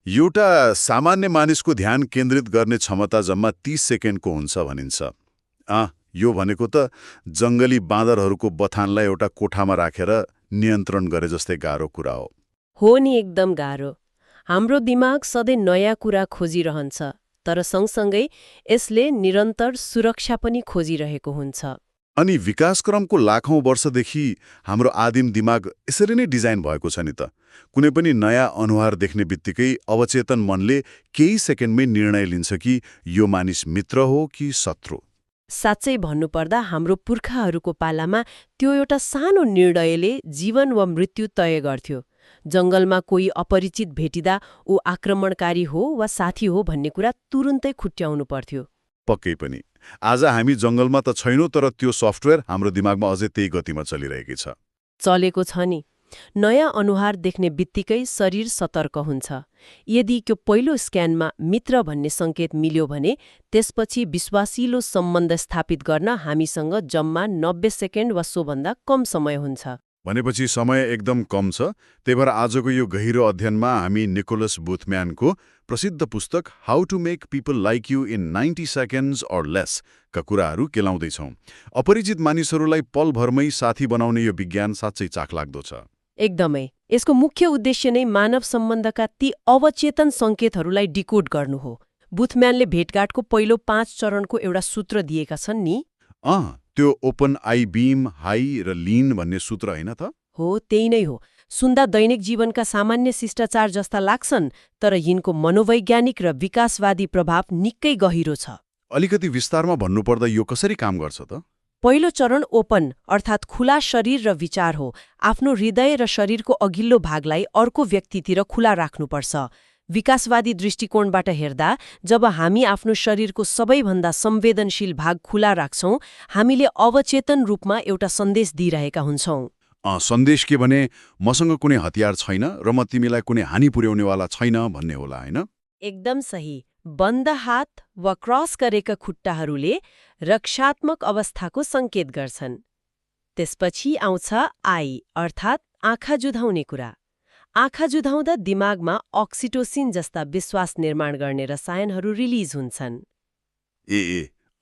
एउटा सामान्य मानिसको ध्यान केन्द्रित गर्ने क्षमता जम्मा 30 सेकेन्डको हुन्छ भनिन्छ। यो भनेको त जङ्गली बाँदरहरूको बथानलाई एउटा कोठामा राखेर नियन्त्रण गरे जस्तै गाह्रो कुरा हो। हो नि, एकदम गाह्रो। हाम्रो दिमाग सधैँ नयाँ कुरा खोजिरहन्छ, तर सँगसँगै यसले निरन्तर सुरक्षा पनि खोजिरहेको हुन्छ। अनि विकासक्रमको लाखौं वर्षदेखि हाम्रो आदिम दिमाग यसरी नै डिजाइन भएको छ नि त। कुनै पनि नयाँ अनुहार देख्ने बित्तिकै अवचेतन मनले केही सेकेन्डमै निर्णय लिन्छ कि यो मानिस मित्र हो कि शत्रु। साँच्चै भन्नुपर्दा हाम्रो पुर्खाहरूको पालामा त्यो एउटा सानो निर्णयले जीवन वा मृत्यु तय गर्थ्यो। जङ्गलमा कोही अपरिचित भेटिँदा ऊ आक्रमणकारी हो वा साथी हो भन्ने कुरा तुरुन्तै खुट्याउनु पर्थ्यो। पक्कै पनि। आज हामी जङ्गलमा त छैनौँ, तर त्यो सफ्टवेयर हाम्रो दिमागमा अझै त्यही गतिमा चलिरहेकी छ। चलेको छ नि। नयाँ अनुहार देख्ने बित्तिकै शरीर सतर्क हुन्छ। यदि त्यो पहिलो स्क्यानमा मित्र भन्ने सङ्केत मिल्यो भने त्यसपछि विश्वासिलो सम्बन्ध स्थापित गर्न हामीसँग जम्मा 90 सेकेन्ड वा सोभन्दा कम समय हुन्छ। भनेपछि समय एकदम कम छ। त्यही भएर आजको यो गहिरो अध्ययनमा हामी निकोलस बुथम्यानको प्रसिद्ध पुस्तक how to make people like you in 90 seconds or less का कुराहरू केलाउँदैछौँ। अपरिचित मानिसहरूलाई पलभरमै साथी बनाउने यो विज्ञान साँच्चै चाखलाग्दो छ। एकदमै। यसको मुख्य उद्देश्य नै मानव सम्बन्धका ती अवचेतन सङ्केतहरूलाई डिकोड गर्नु हो। बुथम्यानले भेटघाटको पहिलो 5 चरणको एउटा सूत्र दिएका छन् नि। त्यो ओपन आई बीम, हाई र लिन भन्ने सूत्र होइन त? हो, त्यही नै हो। सुन्दा दैनिक जीवनका सामान्य शिष्टाचार जस्ता लाग्छन्, तर यिनको मनोवैज्ञानिक र विकासवादी प्रभाव निकै गहिरो छ। अलिकति विस्तारमा भन्नुपर्दा यो कसरी काम गर्छ त? पहिलो चरण ओपन अर्थात् खुला शरीर र विचार हो। आफ्नो हृदय र शरीरको अघिल्लो भागलाई अर्को व्यक्तितिर खुला राख्नुपर्छ। विकासवादी दृष्टिकोणबाट हेर्दा जब हामी आफ्नो शरीरको सबैभन्दा संवेदनशील भाग खुला राख्छौं, हामीले अवचेतन रूपमा एउटा सन्देश दिइरहेका हुन्छौं। सन्देश के भने मसँग कुनै हतियार छैन र म तिमीलाई कुनै हानि पुर्याउनेवाला छैन भन्ने होला, होइन? एकदम सही। बन्द हात वा क्रस गरेका खुट्टाहरूले रक्षात्मक अवस्थाको सङ्केत गर्छन्। त्यसपछि आउँछ आई अर्थात् आँखा जुधाउने कुरा। आँखा जुधाउँदा दिमागमा अक्सिटोसिन जस्ता विश्वास निर्माण गर्ने रसायनहरू रिलिज हुन्छन्।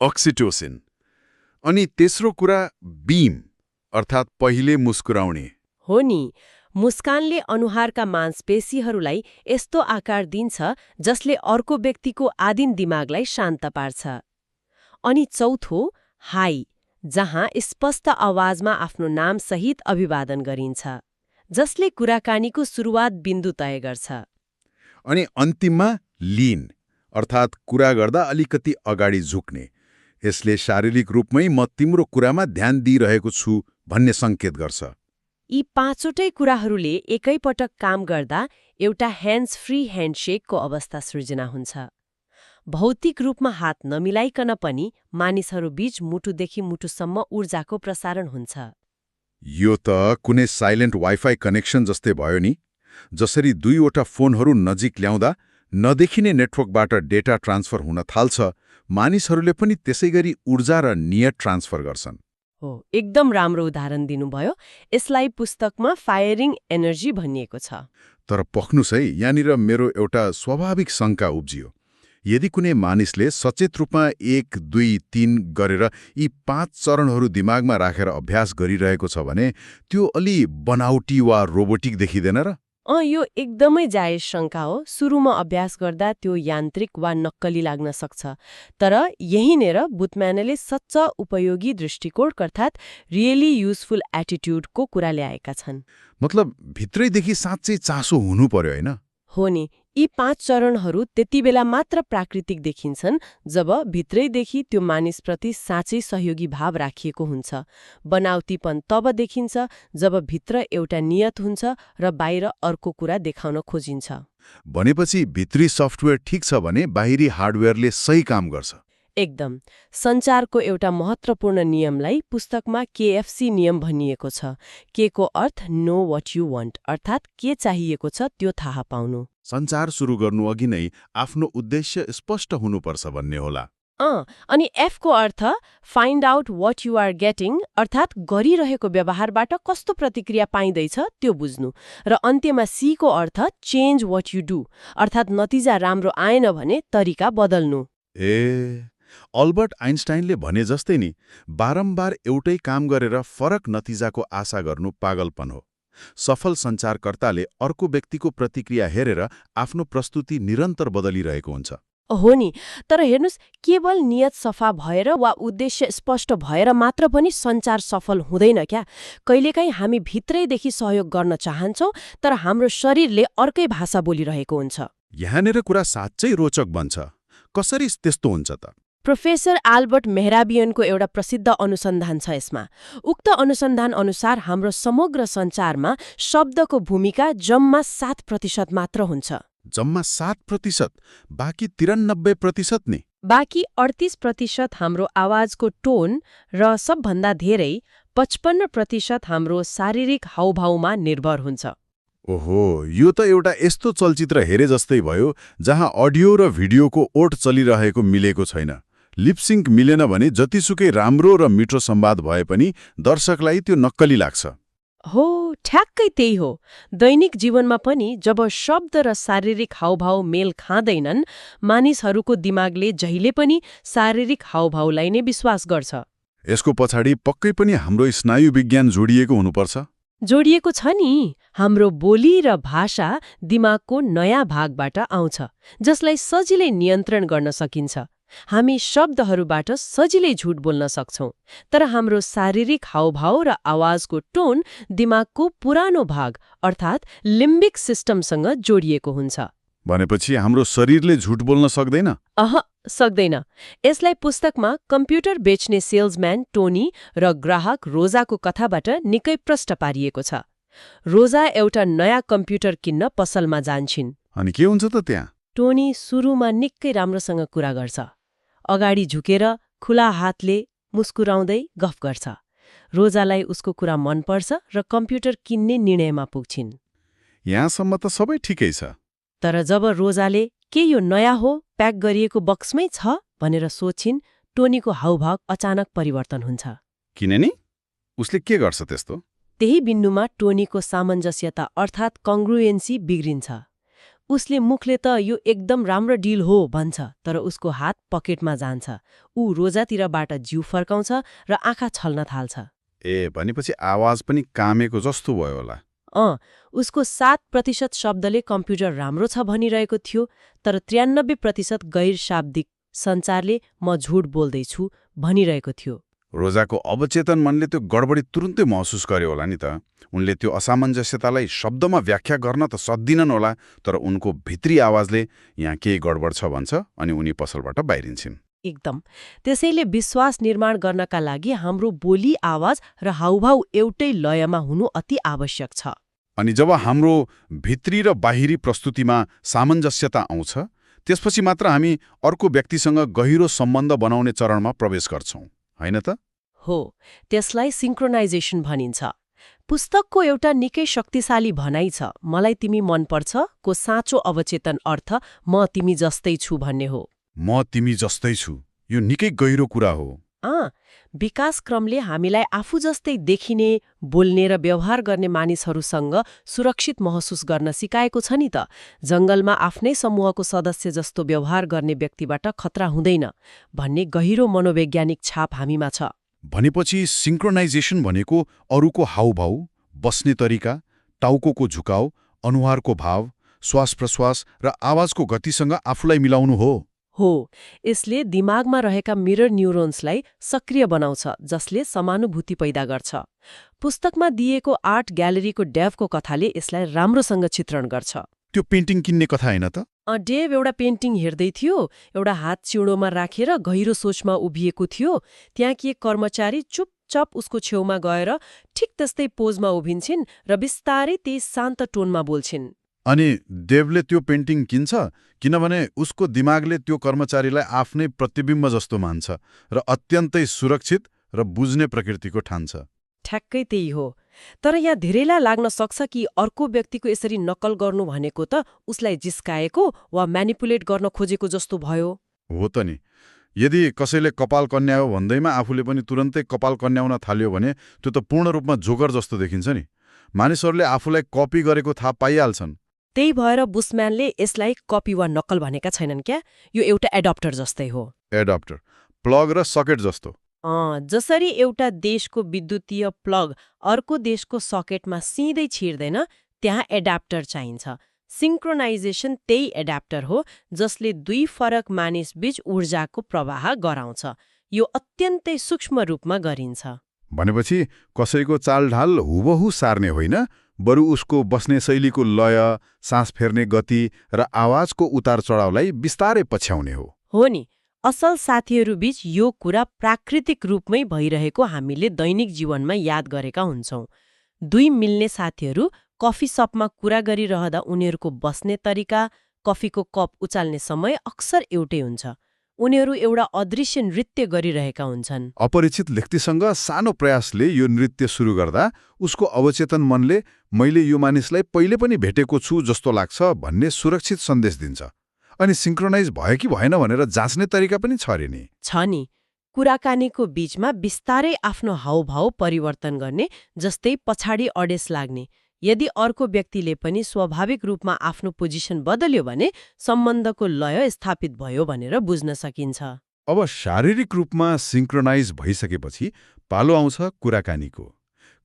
अक्सिटोसिन। अनि तेस्रो कुरा बीम अर्थात् पहिले मुस्कुराउने हो नि। मुस्कानले अनुहारका मांसपेशीहरूलाई यस्तो आकार दिन्छ जसले अर्को व्यक्तिको आदिम दिमागलाई शान्त पार्छ। अनि चौथो हाई, जहाँ स्पष्ट आवाजमा आफ्नो नामसहित अभिवादन गरिन्छ, जसले कुराकानीको सुरुवात बिन्दु तय गर्छ। अनि अन्तिममा लिन अर्थात् कुरा गर्दा अलिकति अगाडि झुक्ने। यसले शारीरिक रूपमै म तिम्रो कुरामा ध्यान दिइरहेको छु भन्ने सङ्केत गर्छ। यी पाँचवटै कुराहरूले एकैपटक काम गर्दा एउटा ह्यान्ड्स फ्री ह्यान्डसेकको अवस्था सृजना हुन्छ। भौतिक रूपमा हात नमिलाइकन पनि मानिसहरूबीच मुटुदेखि मुटुसम्म ऊर्जाको प्रसारण हुन्छ। यो त कुनै साइलेन्ट वाइफाई कनेक्सन जस्तै भयो नि। जसरी दुईवटा फोनहरू नजिक ल्याउँदा नदेखिने नेटवर्कबाट डेटा ट्रान्सफर हुन थाल्छ, मानिसहरूले पनि त्यसैगरी ऊर्जा र नियत ट्रान्सफर गर्छन्। हो, एकदम राम्रो उदाहरण दिनुभयो। यसलाई पुस्तकमा फायरिङ एनर्जी भनिएको छ। तर पख्नुस् है, यहाँनिर मेरो एउटा स्वाभाविक शङ्का उब्जियो। यदि कुनै मानिसले सचेत रूपमा 1, 2, 3 गरेर यी 5 चरणहरू दिमागमा राखेर अभ्यास गरिरहेको छ भने त्यो अलि बनावटी वा रोबोटिक देखिँदैन र? यो एकदमै जायज शङ्का हो। सुरुमा अभ्यास गर्दा त्यो यान्त्रिक वा नक्कली लाग्न सक्छ। तर यहीँनेर बुथम्यानले सच्चा उपयोगी दृष्टिकोण अर्थात् रियली युजफुल एटिट्युडको कुरा ल्याएका छन्। मतलब भित्रैदेखि साँच्चै चासो हुनु पर्यो, होइन? हो नि। यी 5 चरणहरू त्यति बेला मात्र प्राकृतिक देखिन्छन् जब भित्रैदेखि त्यो मानिसप्रति साँच्चै सहयोगी भाव राखिएको हुन्छ। बनावटीपन तब देखिन्छ जब भित्र एउटा नियत हुन्छ र बाहिर अर्को कुरा देखाउन खोजिन्छ। भनेपछि भित्री सफ्टवेयर ठिक छ भने बाहिरी हार्डवेयरले सही काम गर्छ। एकदम। सञ्चारको एउटा महत्त्वपूर्ण नियमलाई पुस्तकमा केएफसी नियम भनिएको छ। के को अर्थ नो व्हाट यु वान्ट अर्थात् के चाहिएको छ त्यो थाहा पाउनु। सञ्चार सुरु गर्नु अघि नै आफ्नो उद्देश्य स्पष्ट हुनुपर्छ भन्ने होला। अनि एफको अर्थ find out what you are getting, अर्थात् गरिरहेको व्यवहारबाट कस्तो प्रतिक्रिया पाइँदैछ त्यो बुझ्नु। र अन्त्यमा सीको अर्थ चेन्ज व्हाट यु डु, अर्थात् नतिजा राम्रो आएन भने तरिका बदल्नु। अल्बर्ट आइन्स्टाइनले भने जस्तै नि बारम्बार एउटै काम गरेर फरक नतिजाको आशा गर्नु पागलपन हो। सफल सञ्चारकर्ताले अर्को व्यक्तिको प्रतिक्रिया हेरेर आफ्नो प्रस्तुति निरन्तर बदलिरहेको हुन्छ। हो नि, तर हेर्नुस्, केवल नियत सफा भएर वा उद्देश्य स्पष्ट भएर मात्र पनि सञ्चार सफल हुँदैन क्या। कहिलेकाहीँ हामी भित्रैदेखि सहयोग गर्न चाहन्छौँ, तर हाम्रो शरीरले अर्कै भाषा बोलिरहेको हुन्छ। यहाँनिर कुरा साँच्चै रोचक बन्छ। कसरी त्यस्तो हुन्छ त? प्रोफेसर आल्बर्ट मेहराबियनको एउटा प्रसिद्ध अनुसन्धान छ यसमा। उक्त अनुसन्धान अनुसार हाम्रो समग्र सञ्चारमा शब्दको भूमिका जम्मा 7% मात्र हुन्छ। जम्मा 7%? बाँकी 93% नि? बाँकी 38% हाम्रो आवाजको टोन र सबभन्दा धेरै 55% हाम्रो शारीरिक हाउभाउमा निर्भर हुन्छ। ओहो, यो त एउटा यस्तो चलचित्र हेरे जस्तै भयो जहाँ अडियो र भिडियोको ओट चलिरहेको मिलेको छैन। लिपसिङ्क मिलेन भने जतिसुकै राम्रो र मिठो संवाद भए पनि दर्शकलाई त्यो नक्कली लाग्छ। हो, ठ्याक्कै त्यही हो। दैनिक जीवनमा पनि जब शब्द र शारीरिक हाउभाउ मेल खाँदैनन्, मानिसहरूको दिमागले जहिले पनि शारीरिक हाउभाउलाई नै विश्वास गर्छ। यसको पछाडि पक्कै पनि हाम्रो स्नायु विज्ञान जोडिएको हुनुपर्छ। जोडिएको छ नि। हाम्रो बोली र भाषा दिमागको नयाँ भागबाट आउँछ, जसलाई सजिलै नियन्त्रण गर्न सकिन्छ। हामी शब्दहरूबाट सजिलै झुट बोल्न सक्छौं, तर हाम्रो शारीरिक हाउभाउ र आवाजको टोन दिमागको पुरानो भाग अर्थात् लिम्बिक सिस्टमसँग जोडिएको हुन्छ। भनेपछि हाम्रो शरीरले झुट बोल्न सक्दैन? सक्दैन। यसलाई पुस्तकमा कम्प्युटर बेच्ने सेल्सम्यान टोनी र ग्राहक रोजाको कथाबाट निकै प्रष्ट पारिएको छ। रोजा एउटा नयाँ कम्प्युटर किन्न पसलमा जान्छिन्। अनि के हुन्छ त त्यहाँ? टोनी सुरुमा निकै राम्रोसँग कुरा गर्छ। अगाडि झुकेर खुला हातले मुस्कुराउँदै गफ गर्छ। रोजालाई उसको कुरा मनपर्छ र कम्प्युटर किन्ने निर्णयमा पुग्छिन्। यहाँसम्म त सबै ठिकै छ। तर जब रोजाले के यो नयाँ हो, प्याक गरिएको बक्समै छ भनेर सोचिन्, टोनीको हाउभाव अचानक परिवर्तन हुन्छ। किन नि? उसले के गर्छ त्यस्तो? त्यही बिन्दुमा टोनीको सामञ्जस्यता अर्थात् कङ्ग्रुएन्सी बिग्रिन्छ। उसले मुखले त यो एकदम राम्रो डिल हो भन्छ, तर उसको हात पकेटमा जान्छ। ऊ रोजातिरबाट जिउ फर्काउँछ र आँखा छल्न थाल्छ। भनेपछि आवाज पनि कामेको जस्तो भयो होला। उसको 7% शब्दले कम्प्युटर राम्रो छ भनिरहेको थियो, तर 93% गैर शाब्दिक सञ्चारले म झुट बोल्दैछु भनिरहेको थियो। रोजाको अवचेतन मनले त्यो गडबडी तुरुन्तै महसुस गर्यो होला नि त। उनले त्यो असमञ्जस्यतालाई शब्दमा व्याख्या गर्न त सक्दिनन् होला, तर उनको भित्री आवाजले यहाँ केही गडबड छ भन्छ अनि उनी पसलबाट बाहिरिन्छन्। एकदम। त्यसैले विश्वास निर्माण गर्नका लागि हाम्रो बोली, आवाज र हाउभाउ एउटै लयमा हुनु अति आवश्यक छ। अनि जब हाम्रो भित्री र बाहिरी प्रस्तुतिमा सामञ्जस्यता आउँछ, त्यसपछि मात्र हामी अर्को व्यक्तिसँग गहिरो सम्बन्ध बनाउने चरणमा प्रवेश गर्छौं, होइन त? हो, त्यसलाई सिंक्रोनाइजेसन भनिन्छ। पुस्तकको एउटा निकै शक्तिशाली भनाइ छ, मलाई तिमी मनपर्छ को साँचो अवचेतन अर्थ म तिमी जस्तै छु भन्ने हो। म तिमी जस्तै छु, यो निकै गहिरो कुरा हो। विकास क्रमले हामीलाई आफू जस्तै देखिने, बोल्ने र व्यवहार गर्ने मानिसहरूसँग सुरक्षित महसुस गर्न सिकाएको छ नि त। जंगलमा आफ्नै समूहको सदस्य जस्तो व्यवहार गर्ने व्यक्तिबाट खतरा हुँदैन भन्ने गहिरो मनोवैज्ञानिक छाप हामीमा छ। भनेपछि सिंक्रोनाइजेसन भनेको अरूको हाउभाउ, बस्ने तरिका, टाउकोको झुकाउ, अनुहारको भाव, श्वास प्रश्वास र आवाजको गतिसँग आफूलाई मिलाउनु हो। यसले दिमागमा रहेका मिरर न्युरोन्सलाई सक्रिय बनाउँछ, जसले समानुभूति पैदा गर्छ। पुस्तकमा दिएको आर्ट ग्यालरीको डेभको कथाले यसलाई राम्रोसँग चित्रण गर्छ। त्यो पेन्टिङ किन्ने कथा होइन त? डेभ एउटा पेन्टिङ हेर्दै थियो, एउटा हात चिउडोमा राखेर गहिरो सोचमा उभिएको थियो। त्यहाँ के कर्मचारी चुपचाप उसको छेउमा गएर ठिक त्यस्तै पोजमा उभिन्छन् र बिस्तारै त्यही शान्त टोनमा बोल्छिन्। अनि देवले त्यो पेन्टिङ किन्छ किनभने उसको दिमागले त्यो कर्मचारीलाई आफ्नै प्रतिबिम्ब जस्तो मान्छ र अत्यन्तै सुरक्षित र बुझ्ने प्रकृतिको ठान्छ। ठ्याक्कै त्यही हो। तर यहाँ धेरैलाई लाग्न सक्छ कि अर्को व्यक्तिको यसरी नक्कल गर्नु भनेको त उसलाई जिस्काएको वा म्यानिपुलेट गर्न खोजेको जस्तो भयो। हो त नि। यदि कसैले कपाल कन्यायो भन्दैमा आफूले पनि तुरन्तै कपाल कन्याउन थाल्यो भने त्यो त पूर्ण रूपमा जोकर जस्तो देखिन्छ नि। मानिसहरूले आफूलाई कपी गरेको थाहा पाइहाल्छन्। त्यही भएर बुशम्यानले यसलाई कपी वा नक्कल भनेका छैनन् क्या, यो एउटा एडप्टर जस्तै हो। एडप्टर, प्लग र सकेट जस्तो। जसरी एउटा देशको विद्युतीय प्लग अर्को देशको सकेटमा सिधै छिर्दैन, त्यहाँ एडाप्टर चाहिन्छ। सिङ्क्रोनाइजेसन त्यही एडाप्टर हो जसले दुई फरक मानिसबीच ऊर्जाको प्रवाह गराउँछ। यो अत्यन्तै सूक्ष्म रूपमा गरिन्छ। भनेपछि कसैको चालढाल हुबहु सार्ने होइन, बरु उसको बस्ने शैलीको लय, सास फेर्ने गति र आवाजको उतार चढावलाई बिस्तारै पछ्याउने हो नि। असल साथीहरूबीच यो कुरा प्राकृतिक रूपमै भइरहेको हामीले दैनिक जीवनमा याद गरेका हुन्छौँ। दुई मिल्ने साथीहरू कफी सपमा कुरा गरिरहँदा उनीहरूको बस्ने तरिका, कफीको कप उचाल्ने समय अक्सर एउटै हुन्छ। उनीहरू एउटा अदृश्य नृत्य गरिरहेका हुन्छन्। अपरिचित व्यक्तिसँग सानो प्रयासले यो नृत्य सुरु गर्दा उसको अवचेतन मनले मैले यो मानिसलाई पहिले पनि भेटेको छु जस्तो लाग्छ भन्ने सुरक्षित सन्देश दिन्छ। अनि सिङ्क्रोनाइज भयो कि भएन भनेर जाँच्ने तरिका पनि छ रे नि। छ नि। कुराकानीको बीचमा बिस्तारै आफ्नो हावभाव परिवर्तन गर्ने, जस्तै पछाडि अडेस लाग्ने। यदि अर्को व्यक्तिले पनि स्वाभाविक रूपमा आफ्नो पोजिसन बदल्यो भने सम्बन्धको लय स्थापित भयो भनेर बुझ्न सकिन्छ। अब शारीरिक रूपमा सिङ्क्रोनाइज भइसकेपछि पालो आउँछ कुराकानीको।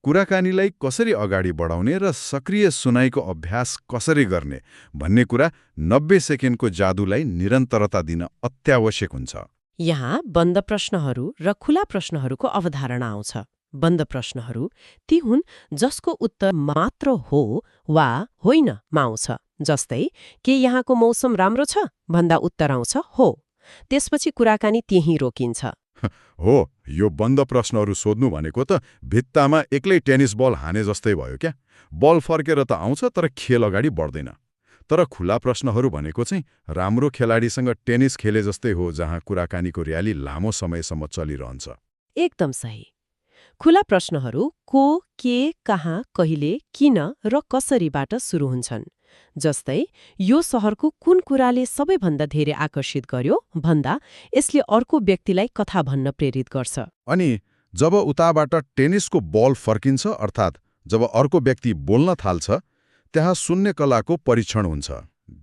कुराकानीलाई कसरी अगाडि बढाउने र सक्रिय सुनाइको अभ्यास कसरी गर्ने भन्ने कुरा 90 सेकेन्डको जादुलाई निरन्तरता दिन अत्यावश्यक हुन्छ। यहाँ बन्द प्रश्नहरू र खुला प्रश्नहरूको अवधारणा आउँछ। बन्द प्रश्नहरू ती हुन् जसको उत्तर मात्र हो वा होइनमा आउँछ। जस्तै के यहाँको मौसम राम्रो छ भन्दा उत्तर आउँछ हो। त्यसपछि कुराकानी त्यहीँ रोकिन्छ। हो, यो बन्द प्रश्नहरू सोध्नु भनेको त भित्तामा एक्लै टेनिस बल हाने जस्तै भयो क्या। बल फर्केर त आउँछ तर खेल अगाडि बढ्दैन। तर खुला प्रश्नहरू भनेको चाहिँ राम्रो खेलाडीसँग टेनिस खेले जस्तै हो, जहाँ कुराकानीको र्याली लामो समयसम्म चलिरहन्छ। एकदम सही। खुला प्रश्नहरू को, के, कहाँ, कहिले, किन र कसरीबाट सुरु हुन्छन्। जस्तै यो सहरको कुन कुराले सबैभन्दा धेरै आकर्षित गर्यो भन्दा यसले अर्को व्यक्तिलाई कथा भन्न प्रेरित गर्छ। अनि जब उताबाट टेनिसको बल फर्किन्छ, अर्थात् जब अर्को व्यक्ति बोल्न थाल्छ, त्यहाँ सुन्ने कलाको परीक्षण हुन्छ।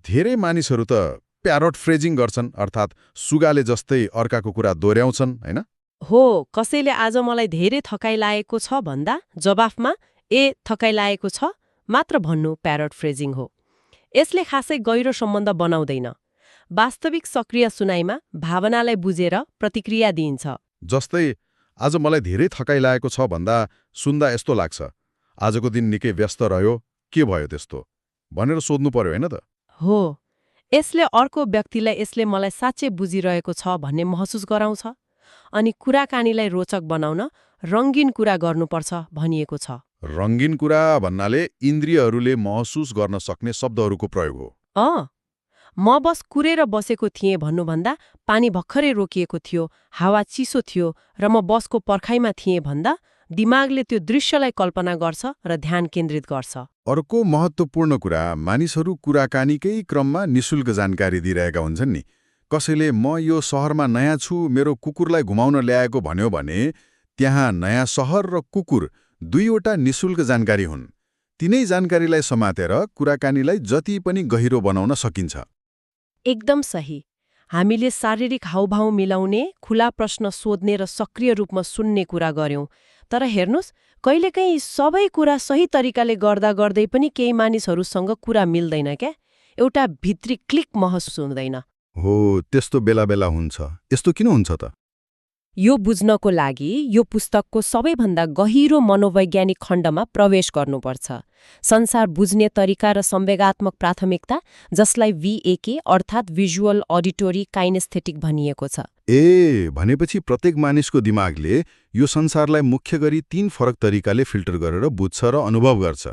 धेरै मानिसहरू त प्यारोट फ्रेजिङ गर्छन्, अर्थात् सुगाले जस्तै अर्काको कुरा दोहोऱ्याउँछन्, हैन? हो, कसैले आज मलाई धेरै थकाइ लागेको छ भन्दा जवाफमा ए थकाइ लागेको छ मात्र भन्नु प्यारोट फ्रेजिङ हो। यसले खासै गहिरो सम्बन्ध बनाउँदैन। वास्तविक सक्रिय सुनाइमा भावनालाई बुझेर प्रतिक्रिया दिइन्छ। जस्तै आज मलाई धेरै थकाइ लागेको छ भन्दा सुन्दा यस्तो लाग्छ, आजको दिन निकै व्यस्त रह्यो, के भयो त्यस्तो भनेर सोध्नु पर्यो, हैन त? हो, यसले अर्को व्यक्तिलाई यसले मलाई साँच्चै बुझिरहेको छ भन्ने महसुस गराउँछ। अनि कुराकानीलाई रोचक बनाउन रङ्गीन कुरा गर्नुपर्छ भनिएको छ। रङ्गीन कुरा भन्नाले इन्द्रियहरूले महसुस गर्न सक्ने शब्दहरूको प्रयोग हो। म बस कुरेर बसेको थिएँ भन्नुभन्दा पानी भर्खरै रोकिएको थियो, हावा चिसो थियो र म बसको पर्खाइमा थिएँ भन्दा दिमागले त्यो दृश्यलाई कल्पना गर्छ र ध्यान केन्द्रित गर्छ। अर्को महत्त्वपूर्ण कुरा, मानिसहरू कुराकानीकै क्रममा निशुल्क जानकारी दिइरहेका हुन्छन् नि। कसैले म यो सहरमा नयाँ छु, मेरो कुकुरलाई घुमाउन ल्याएको भन्यो भने त्यहाँ नयाँ सहर र कुकुर दुईवटा निशुल्क जानकारी हुन्। तिनै जानकारीलाई समातेर कुराकानीलाई जति पनि गहिरो बनाउन सकिन्छ। एकदम सही। हामीले शारीरिक हावभाव मिलाउने, खुला प्रश्न सोध्ने र सक्रिय रूपमा सुन्ने कुरा गर्यौं। तर हेर्नुस्, कहिलेकाहीँ सबै कुरा सही तरिकाले गर्दा गर्दै पनि केही मानिसहरूसँग कुरा मिल्दैन क्या। एउटा भित्री क्लिक महसुस हुँदैन। हो, त्यस्तो बेला बेला हुन्छ। यस्तो किन हुन्छ त? यो बुझ्नको लागि यो पुस्तकको सबैभन्दा गहिरो मनोवैज्ञानिक खण्डमा प्रवेश गर्नुपर्छ। संसार बुझ्ने तरिका र संवेगात्मक प्राथमिकता, जसलाई VAK अर्थात् भिजुअल अडिटोरी काइनेस्थेटिक भनिएको छ। भनेपछि प्रत्येक मानिसको दिमागले यो संसारलाई मुख्य गरी 3 फरक तरिकाले फिल्टर गरेर बुझ्छ र अनुभव गर्छ।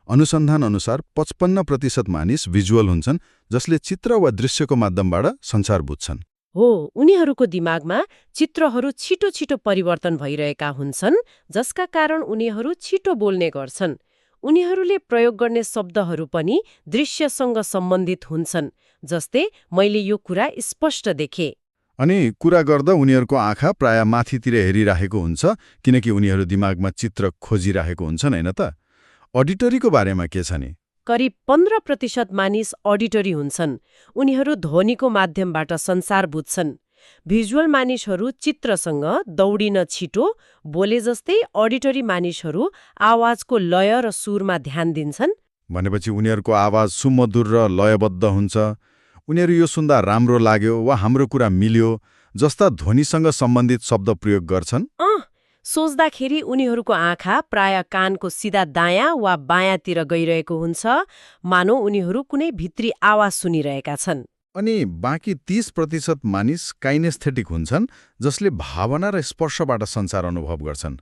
अनुसन्धान अनुसार 55% मानिस भिजुअल हुन्छन्, जसले चित्र वा दृश्यको माध्यमबाट संसार बुझ्छन्। हो, उनीहरूको दिमागमा चित्रहरू छिटो छिटो परिवर्तन भइरहेका हुन्छन्, जसका कारण उनीहरू छिटो बोल्ने गर्छन्। उनीहरूले प्रयोग गर्ने शब्दहरू पनि दृश्यसँग सम्बन्धित हुन्छन्। जस्तै मैले यो कुरा स्पष्ट देखेँ। अनि कुरा गर्दा उनीहरूको आँखा प्राय माथितिर हेरिरहेको हुन्छ किनकि उनीहरू दिमागमा चित्र खोजिरहेको हुन्छन् हैन त। अडिटरीको बारेमा के छ नि? करिब 15% मानिस अडिटरी हुन्छन्। उनीहरू ध्वनिको माध्यमबाट संसार बुझ्छन्। भिजुअल मानिसहरू चित्रसँग दौडिन छिटो बोले जस्तै अडिटरी मानिसहरू आवाजको लय र सुरमा ध्यान दिन्छन्। भनेपछि उनीहरूको आवाज सुमधुर र लयबद्ध हुन्छ। उनीहरू यो सुन्दा राम्रो लाग्यो वा हाम्रो कुरा मिल्यो जस्ता ध्वनिसँग सम्बन्धित शब्द प्रयोग गर्छन्। सोच्दाखेरि उनीहरूको आँखा प्राय कानको सिधा दायाँ वा बायाँतिर गइरहेको हुन्छ, मानौ उनीहरू कुनै भित्री आवाज सुनिरहेका छन्। अनि बाँकी 30% मानिस काइनेस्थेटिक हुन्छन् जसले भावना र स्पर्शबाट संसार अनुभव गर्छन्।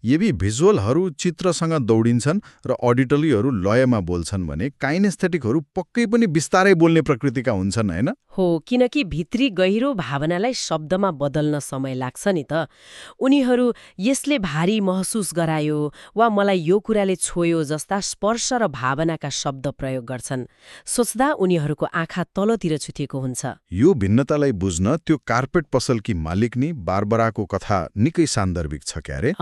यदि भिजुअलहरू चित्रसँग दौडिन्छन् र अडिटरीहरू लयमा बोल्छन् भने काइनेस्थेटिकहरू पक्कै पनि बिस्तारै बोल्ने प्रकृतिका हुन्छन् हैन? हो, किनकि भित्री गहिरो भावनालाई शब्दमा बदल्न समय लाग्छ नि त। उनीहरू यसले भारी महसुस गरायो वा मलाई यो कुराले छोयो जस्ता स्पर्श र भावनाका शब्द प्रयोग गर्छन्। सोच्दा उनीहरूको आँखा तलतिर छुटिएको हुन्छ। यो भिन्नतालाई बुझ्न त्यो कार्पेट पसलकी मालिकनी बारबराको कथा निकै सान्दर्भिक छ क्यारे।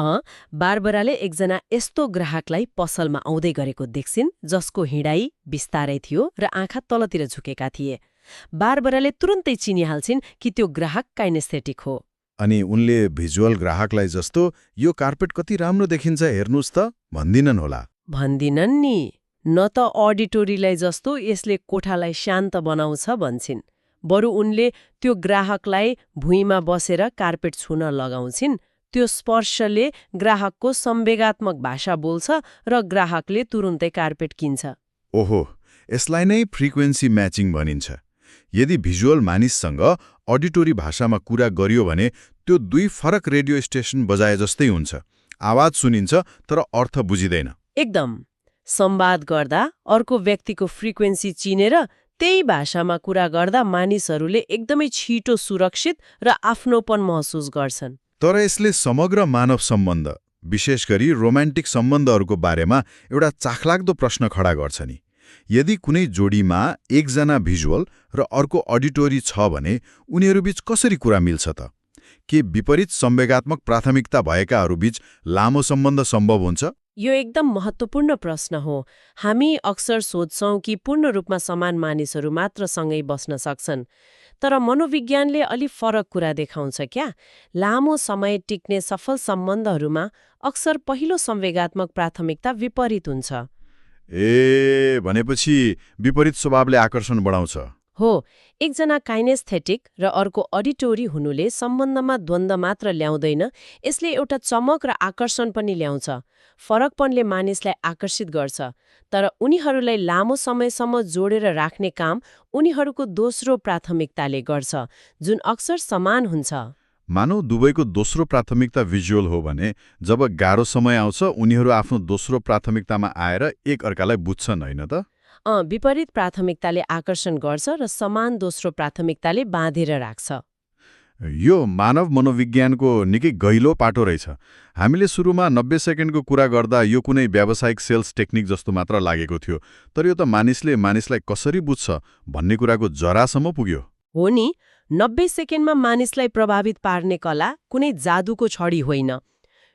बारबराले एकजना यस्तो ग्राहकलाई पसलमा आउँदै गरेको देख्छिन् जसको हिँडाइ बिस्तारै थियो र आँखा तलतिर झुकेका थिए। बारबराले तुरन्तै चिनिहाल्छिन् कि त्यो ग्राहक काइनेस्थेटिक हो। अनि उनले भिजुअल ग्राहकलाई जस्तो यो कार्पेट कति राम्रो देखिन्छ हेर्नुस् त भन्दिनन् होला। भन्दिनन् नि, न त अडिटोरीलाई जस्तो यसले कोठालाई शान्त बनाउँछ भन्छिन्। बरु उनले त्यो ग्राहकलाई भुइँमा बसेर कार्पेट छुन लगाउँछिन्। त्यो स्पर्शले ग्राहकको संवेगात्मक भाषा बोल्छ र ग्राहकले तुरुन्तै कार्पेट किन्छ। ओहो, यसलाई नै फ्रिक्वेन्सी म्याचिङ भनिन्छ। यदि भिजुअल मानिससँग अडिटोरी भाषामा कुरा गरियो भने त्यो दुई फरक रेडियो स्टेशन बजाए जस्तै हुन्छ। आवाज सुनिन्छ तर अर्थ बुझिँदैन। एकदम। संवाद गर्दा अर्को व्यक्तिको फ्रिक्वेन्सी चिनेर त्यही भाषामा कुरा गर्दा मानिसहरूले एकदमै छिटो सुरक्षित र आफ्नोपन महसुस गर्छन्। तर यसले समग्र मानव सम्बन्ध, विशेष गरी रोमान्टिक सम्बन्धहरूको बारेमा एउटा चाखलाग्दो प्रश्न खडा गर्छ नि। यदि कुनै जोडीमा एकजना भिजुअल र अर्को अडिटोरी छ भने उनीहरूबीच कसरी कुरा मिल्छ त? के विपरीत संवेगात्मक प्राथमिकता भएकाहरूबीच लामो सम्बन्ध सम्भव हुन्छ? यो एकदम महत्त्वपूर्ण प्रश्न हो। हामी अक्सर सोध्छौं कि पूर्ण रूपमा समान मानिसहरू मात्र सँगै बस्न सक्छन्। तर मनोविज्ञानले अलि फरक कुरा देखाउँछ क्या। लामो समय टिक्ने सफल सम्बन्धहरूमा अक्सर पहिलो संवेगात्मक प्राथमिकता विपरीत हुन्छ। भनेपछि विपरीत स्वभावले आकर्षण बढाउँछ। हो, एकजना काइनेस्थेटिक र अर्को अडिटोरी हुनुले सम्बन्धमा द्वन्द्व मात्र ल्याउँदैन, यसले एउटा चमक र आकर्षण पनि ल्याउँछ। फरकपनले मानिसलाई आकर्षित गर्छ, तर उनीहरूलाई लामो समयसम्म जोडेर राख्ने काम उनीहरूको दोस्रो प्राथमिकताले गर्छ, जुन अक्सर समान हुन्छ। मानौ दुवैको दोस्रो प्राथमिकता भिजुअल हो भने जब गाह्रो समय आउँछ उनीहरू आफ्नो दोस्रो प्राथमिकतामा आएर एक अर्कालाई बुझ्छन् हैन त? विपरीत प्राथमिकताले आकर्षण गर्छ र समान दोस्रो प्राथमिकताले बाँधेर राख्छ। यो मानव मनोविज्ञानको निकै गहिलो पाटो रहेछ। हामीले सुरुमा 90 सेकेन्डको कुरा गर्दा यो कुनै व्यावसायिक सेल्स टेक्निक जस्तो मात्र लागेको थियो, तर यो त मानिसलाई कसरी बुझ्छ भन्ने कुराको जरासम्म पुग्यो। हो नि, 90 सेकेन्डमा मानिसलाई प्रभावित पार्ने कला कुनै जादुको छडी होइन।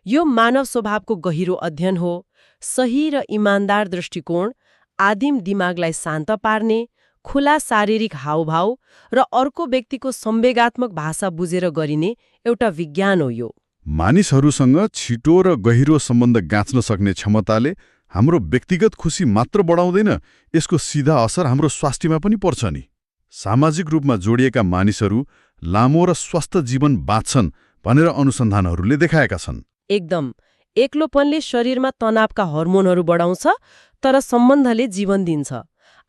यो मानव स्वभावको गहिरो अध्ययन हो। सही र इमान्दार दृष्टिकोण, आदिम दिमागलाई शान्त पार्ने, खुला शारीरिक हावभाव र अर्को व्यक्तिको संवेगात्मक भाषा बुझेर गरिने एउटा विज्ञान हो यो। मानिसहरूसँग छिटो र गहिरो सम्बन्ध गाँच्न सक्ने क्षमताले हाम्रो व्यक्तिगत खुशी मात्र बढाउँदैन, यसको सिधा असर हाम्रो स्वास्थ्यमा पनि पर्छ नि। सामाजिक रूपमा जोडिएका मानिसहरू लामो र स्वस्थ जीवन बाँच्छन् भनेर अनुसन्धानहरूले देखाएका छन्। एकदम। एक्लोपनले शरीरमा तनावका हर्मोनहरू बढाउँछ, तर सम्बन्धले जीवन दिन्छ।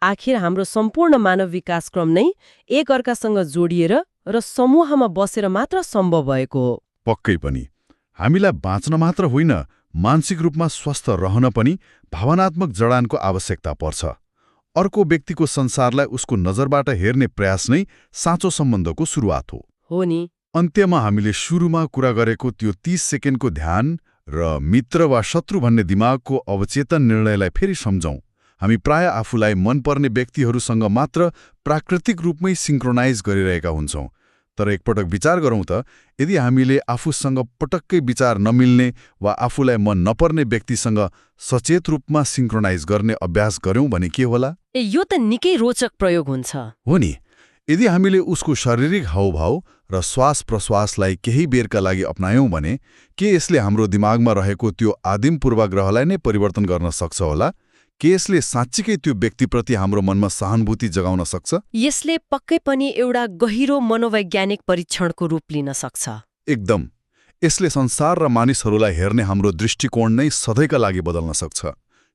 आखिर हाम्रो सम्पूर्ण मानव विकासक्रम नै एक अर्कासँग जोडिएर र समूहमा बसेर मात्र सम्भव भएको हो। पक्कै पनि। हामीलाई बाँच्न मात्र होइन, मानसिक रूपमा स्वस्थ रहन पनि भावनात्मक जडानको आवश्यकता पर्छ। अर्को व्यक्तिको संसारलाई उसको नजरबाट हेर्ने प्रयास नै साँचो सम्बन्धको सुरुवात हो नि। अन्त्यमा हामीले सुरुमा कुरा गरेको त्यो 30 सेकेन्डको ध्यान र मित्र वा शत्रु भन्ने दिमागको अवचेतन निर्णयलाई फेरि सम्झौं। हामी प्राय आफूलाई मनपर्ने व्यक्तिहरूसँग मात्र प्राकृतिक रूपमै सिंक्रोनाइज गरिरहेका हुन्छौं, तर एकपटक विचार गरौँ त, यदि हामीले आफूसँग पटक्कै विचार नमिल्ने वा आफूलाई मन नपर्ने व्यक्तिसँग सचेत रूपमा सिङ्क्रोनाइज गर्ने अभ्यास गर्यौं भने के होला? यो त निकै रोचक प्रयोग हुन्छ। हो नि, यदि हामीले उसको शारीरिक हावभाव र श्वास-प्रश्वासलाई केही बेरका लागि अपनायौं भने के यसले हाम्रो दिमागमा रहेको त्यो आदिम पूर्वाग्रहलाई नै परिवर्तन गर्न सक्छ होला? के यसले साँच्चीकै त्यो व्यक्तिप्रति हाम्रो मनमा सहानुभूति जगाउन सक्छ? यसले पक्कै पनि एउटा गहिरो मनोवैज्ञानिक परीक्षणको रूप लिन सक्छ। एकदम। यसले संसार र मानिसहरूलाई हेर्ने हाम्रो दृष्टिकोण नै सधैँका लागि बदल्न सक्छ।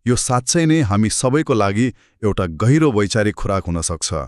यो साँच्चै नै हामी सबैको लागि एउटा गहिरो वैचारिक खुराक हुन सक्छ।